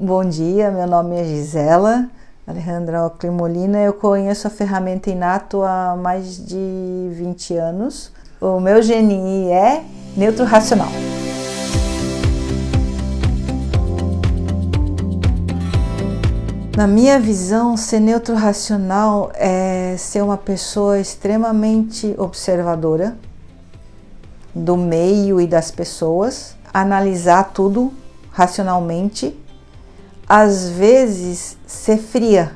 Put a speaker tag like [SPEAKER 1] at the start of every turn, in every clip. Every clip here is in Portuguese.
[SPEAKER 1] Bom dia, meu nome é Gisela Alejandra Ockley Molina. Eu conheço a ferramenta Inato há mais de 20 anos. O meu GNI é Neutro Racional. Na minha visão, ser neutro racional é ser uma pessoa extremamente observadora do meio e das pessoas, analisar tudo racionalmente, às vezes ser fria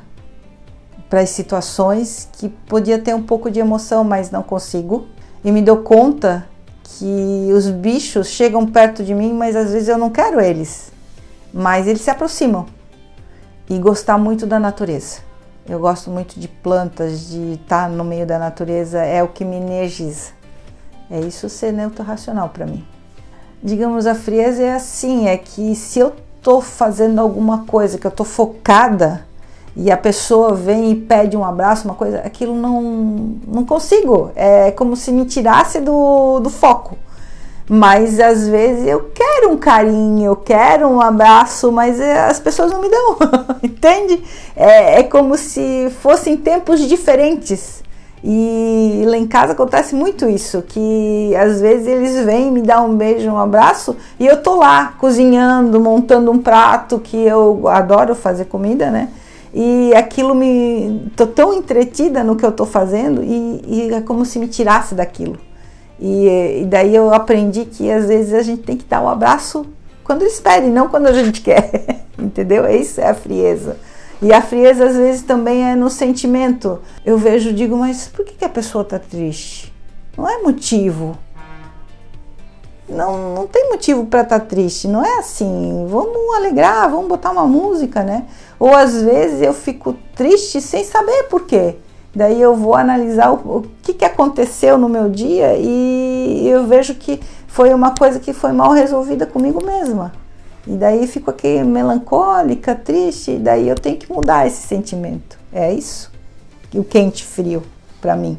[SPEAKER 1] para as situações que podia ter um pouco de emoção, mas não consigo. E me dou conta que os bichos chegam perto de mim, mas às vezes eu não quero eles, mas eles se aproximam. E gostar muito da natureza. Eu gosto muito de plantas, de estar no meio da natureza, é o que me energiza. É isso ser neutro racional para mim. Digamos, a frieza é assim, é que se eu estou fazendo alguma coisa, que eu estou focada, e a pessoa vem e pede um abraço, uma coisa, aquilo não consigo. É como se me tirasse do foco. Mas às vezes eu quero um carinho, eu quero um abraço, mas as pessoas não me dão, entende? É como se fossem tempos diferentes. E lá em casa acontece muito isso, que às vezes eles vêm me dar um beijo, um abraço, e eu tô lá cozinhando, montando um prato, que eu adoro fazer comida, né? E aquilo tô tão entretida no que eu tô fazendo, e é como se me tirasse daquilo. E daí eu aprendi que às vezes a gente tem que dar o abraço quando eles pedem, não quando a gente quer, entendeu? Isso é a frieza. E a frieza às vezes também é no sentimento. Eu vejo, digo, mas por que a pessoa está triste? Não é motivo. Não tem motivo para estar triste, não é assim, vamos alegrar, vamos botar uma música, né? Ou às vezes eu fico triste sem saber por quê. Daí eu vou analisar o que aconteceu no meu dia e eu vejo que foi uma coisa que foi mal resolvida comigo mesma. E daí fico aqui melancólica, triste, e daí eu tenho que mudar esse sentimento. É isso, o quente frio para mim.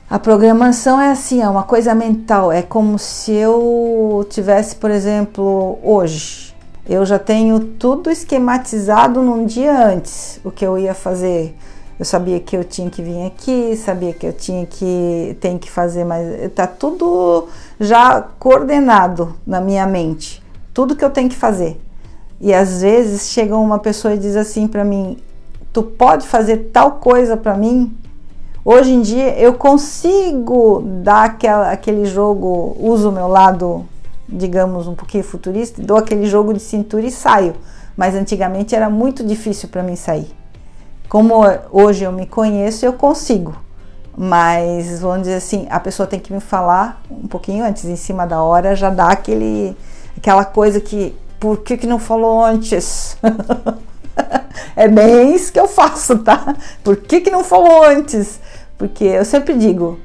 [SPEAKER 1] A programação é assim, é uma coisa mental, é como se eu tivesse, por exemplo, hoje, eu já tenho tudo esquematizado num dia antes, o que eu ia fazer. Eu sabia que eu tinha que vir aqui, sabia que eu tenho que fazer, mas está tudo já coordenado na minha mente, tudo que eu tenho que fazer. E às vezes chega uma pessoa e diz assim para mim, tu pode fazer tal coisa para mim? Hoje em dia eu consigo dar aquele jogo, uso o meu lado, digamos, um pouquinho futurista, dou aquele jogo de cintura e saio, mas antigamente era muito difícil para mim sair. Como hoje eu me conheço, eu consigo, mas vamos dizer assim, a pessoa tem que me falar um pouquinho antes, em cima da hora, já dá aquela coisa que, por que não falou antes? É bem isso que eu faço, tá? Por que não falou antes? Porque eu sempre digo,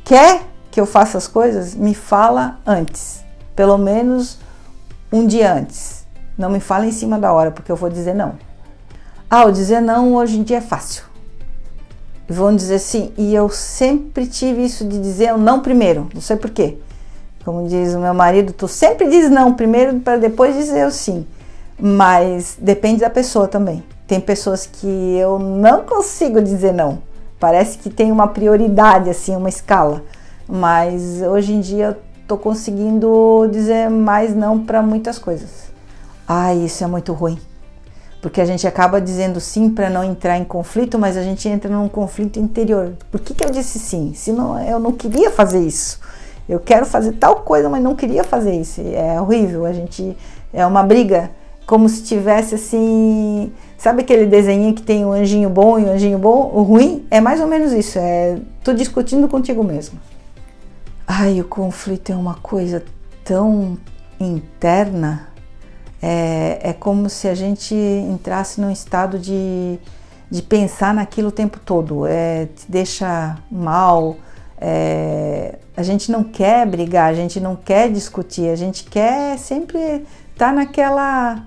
[SPEAKER 1] quer que eu faça as coisas? Me fala antes, pelo menos um dia antes. Não me fala em cima da hora, porque eu vou dizer não. O dizer não hoje em dia é fácil. Vão dizer sim, e eu sempre tive isso de dizer o não primeiro, não sei porquê. Como diz o meu marido, tu sempre diz não primeiro para depois dizer o sim. Mas depende da pessoa também. Tem pessoas que eu não consigo dizer não. Parece que tem uma prioridade, assim, uma escala. Mas hoje em dia eu tô conseguindo dizer mais não para muitas coisas. Isso é muito ruim. Porque a gente acaba dizendo sim para não entrar em conflito, mas a gente entra num conflito interior. Por que eu disse sim? Se não, eu não queria fazer isso. Eu quero fazer tal coisa, mas não queria fazer isso. É horrível, é uma briga, como se tivesse assim... Sabe aquele desenho que tem o anjinho bom e o anjinho bom? O ruim é mais ou menos isso, é tu discutindo contigo mesmo. O conflito é uma coisa tão interna... É como se a gente entrasse num estado de pensar naquilo o tempo todo, te deixa mal, a gente não quer brigar, a gente não quer discutir, a gente quer sempre estar naquela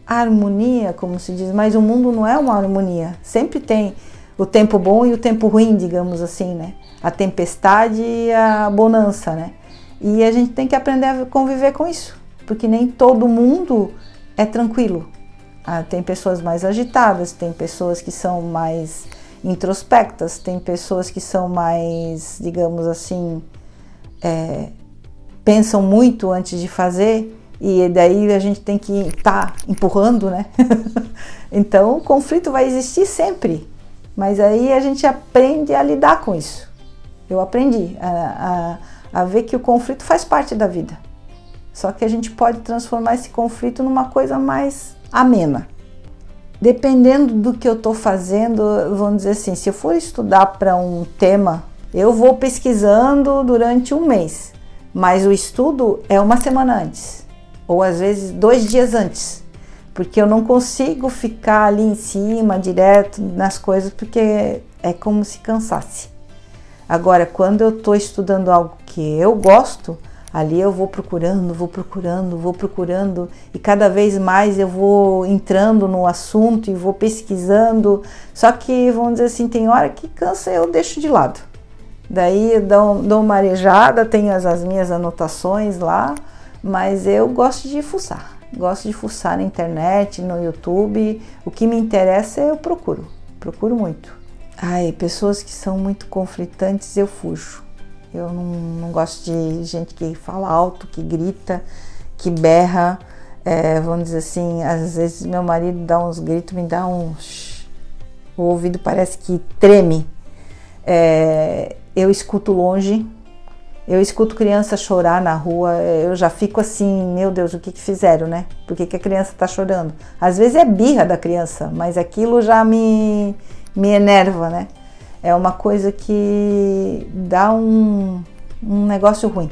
[SPEAKER 1] harmonia, como se diz, mas o mundo não é uma harmonia, sempre tem o tempo bom e o tempo ruim, digamos assim, né? A tempestade e a bonança, né? E a gente tem que aprender a conviver com isso. Porque nem todo mundo é tranquilo. Tem pessoas mais agitadas, tem pessoas que são mais introspectas, tem pessoas que são mais, digamos assim, pensam muito antes de fazer, e daí a gente tem que estar empurrando, né? Então o conflito vai existir sempre, mas aí a gente aprende a lidar com isso. Eu aprendi a ver que o conflito faz parte da vida, só que a gente pode transformar esse conflito numa coisa mais amena. Dependendo do que eu estou fazendo, vamos dizer assim, se eu for estudar para um tema, eu vou pesquisando durante um mês, mas o estudo é uma semana antes, ou às vezes 2 dias antes, porque eu não consigo ficar ali em cima, direto nas coisas, porque é como se cansasse. Agora, quando eu estou estudando algo que eu gosto, ali eu vou procurando, e cada vez mais eu vou entrando no assunto e vou pesquisando, só que, vamos dizer assim, tem hora que cansa e eu deixo de lado. Daí eu dou uma arejada, tenho as minhas anotações lá, mas eu gosto de fuçar na internet, no YouTube, o que me interessa eu procuro muito. Pessoas que são muito conflitantes eu fujo. Eu não gosto de gente que fala alto, que grita, que berra. Vamos dizer assim, às vezes meu marido dá uns gritos, me dá uns... O ouvido parece que treme. Eu escuto longe, eu escuto criança chorar na rua, eu já fico assim, meu Deus, o que fizeram, né? Por que a criança está chorando? Às vezes é birra da criança, mas aquilo já me enerva, né? É uma coisa que dá um negócio ruim.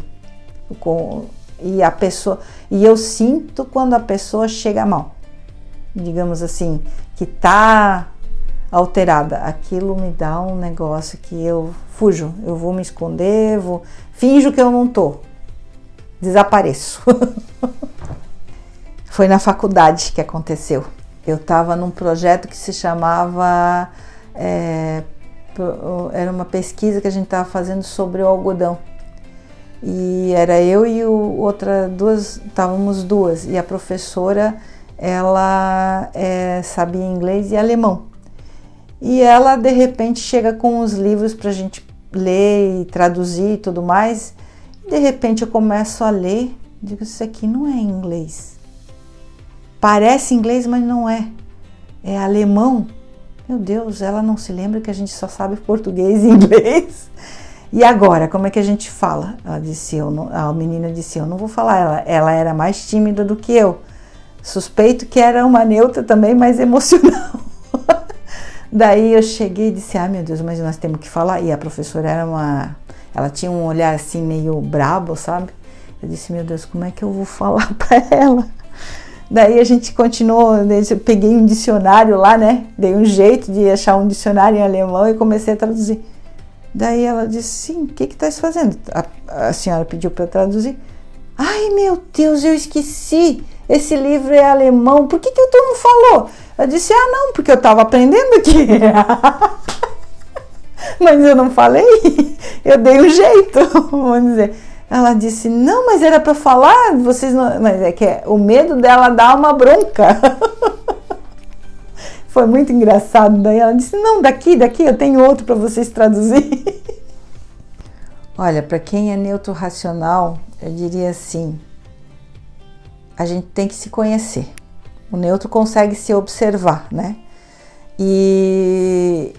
[SPEAKER 1] E eu sinto quando a pessoa chega mal, digamos assim, que tá alterada. Aquilo me dá um negócio que eu fujo, eu vou me esconder, finjo que eu não tô, desapareço. Foi na faculdade que aconteceu. Eu estava num projeto que se chamava... era uma pesquisa que a gente estava fazendo sobre o algodão, e era eu e estávamos duas, e a professora, ela sabia inglês e alemão, e ela de repente chega com os livros para a gente ler e traduzir e tudo mais, e de repente eu começo a ler, digo, isso aqui não é inglês, parece inglês, mas não é alemão. Meu Deus, ela não se lembra que a gente só sabe português e inglês. E agora, como é que a gente fala? A menina disse, eu não vou falar. Ela era mais tímida do que eu. Suspeito que era uma neutra também, mais emocional. Daí eu cheguei e disse, meu Deus, mas nós temos que falar. E a professora ela tinha um olhar assim meio brabo, sabe? Eu disse, meu Deus, como é que eu vou falar para ela? Daí a gente continuou, eu peguei um dicionário lá, né? Dei um jeito de achar um dicionário em alemão e comecei a traduzir. Daí ela disse, sim, o que estás fazendo? A senhora pediu para eu traduzir. Ai, meu Deus, eu esqueci, esse livro é alemão, por que tu não falou? Eu disse, não, porque eu estava aprendendo aqui. Mas eu não falei, eu dei um jeito, vamos dizer. Ela disse, não, mas era para falar, vocês não... Mas é que o medo dela dar uma bronca. Foi muito engraçado. Daí ela disse, não, daqui, eu tenho outro para vocês traduzir. Olha, para quem é neutro racional, eu diria assim, a gente tem que se conhecer. O neutro consegue se observar, né? E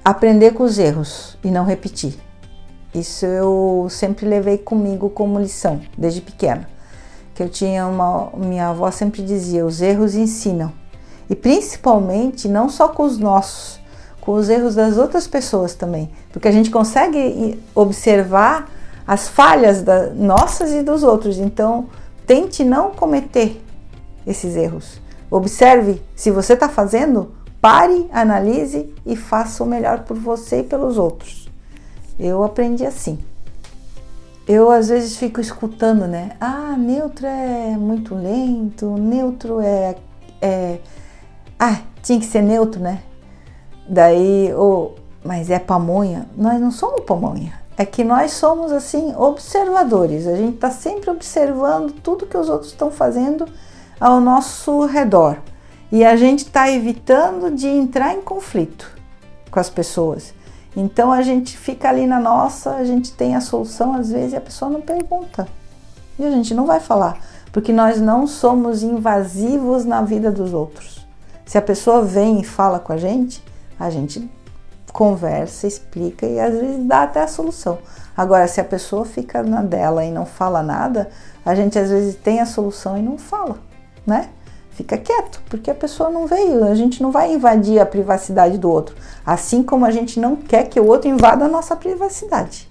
[SPEAKER 1] aprender com os erros e não repetir. Isso eu sempre levei comigo como lição, desde pequena. Que eu tinha minha avó sempre dizia, os erros ensinam. E principalmente, não só com os nossos, com os erros das outras pessoas também. Porque a gente consegue observar as falhas nossas e dos outros. Então, tente não cometer esses erros. Observe, se você está fazendo, pare, analise e faça o melhor por você e pelos outros. Eu aprendi assim. Eu às vezes fico escutando, né? Neutro é muito lento, neutro tinha que ser neutro, né? Daí, mas é pamonha. Nós não somos pamonha. É que nós somos, assim, observadores. A gente está sempre observando tudo que os outros estão fazendo ao nosso redor e a gente está evitando de entrar em conflito com as pessoas. Então a gente fica ali na nossa, a gente tem a solução às vezes e a pessoa não pergunta. E a gente não vai falar, porque nós não somos invasivos na vida dos outros. Se a pessoa vem e fala com a gente conversa, explica e às vezes dá até a solução. Agora, se a pessoa fica na dela e não fala nada, a gente às vezes tem a solução e não fala, né? Fica quieto, porque a pessoa não veio, a gente não vai invadir a privacidade do outro, assim como a gente não quer que o outro invada a nossa privacidade.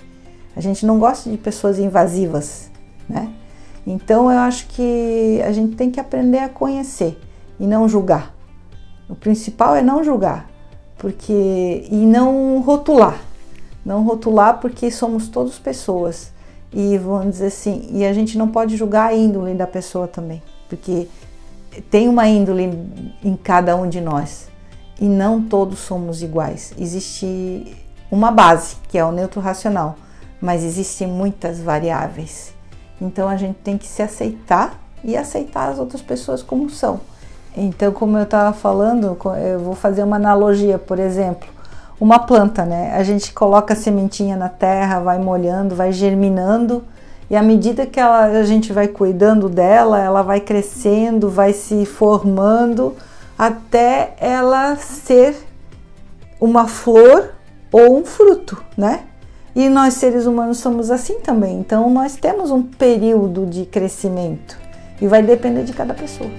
[SPEAKER 1] A gente não gosta de pessoas invasivas, né? Então eu acho que a gente tem que aprender a conhecer e não julgar. O principal é não julgar, e não rotular. Não rotular porque somos todos pessoas e vamos dizer assim, e a gente não pode julgar a índole da pessoa também, porque tem uma índole em cada um de nós e não todos somos iguais. Existe uma base, que é o neutro racional, mas existem muitas variáveis. Então a gente tem que se aceitar e aceitar as outras pessoas como são. Então, como eu estava falando, eu vou fazer uma analogia, por exemplo, uma planta, né? A gente coloca a sementinha na terra, vai molhando, vai germinando, e à medida que a gente vai cuidando dela, ela vai crescendo, vai se formando, até ela ser uma flor ou um fruto, né? E nós seres humanos somos assim também, então nós temos um período de crescimento, e vai depender de cada pessoa.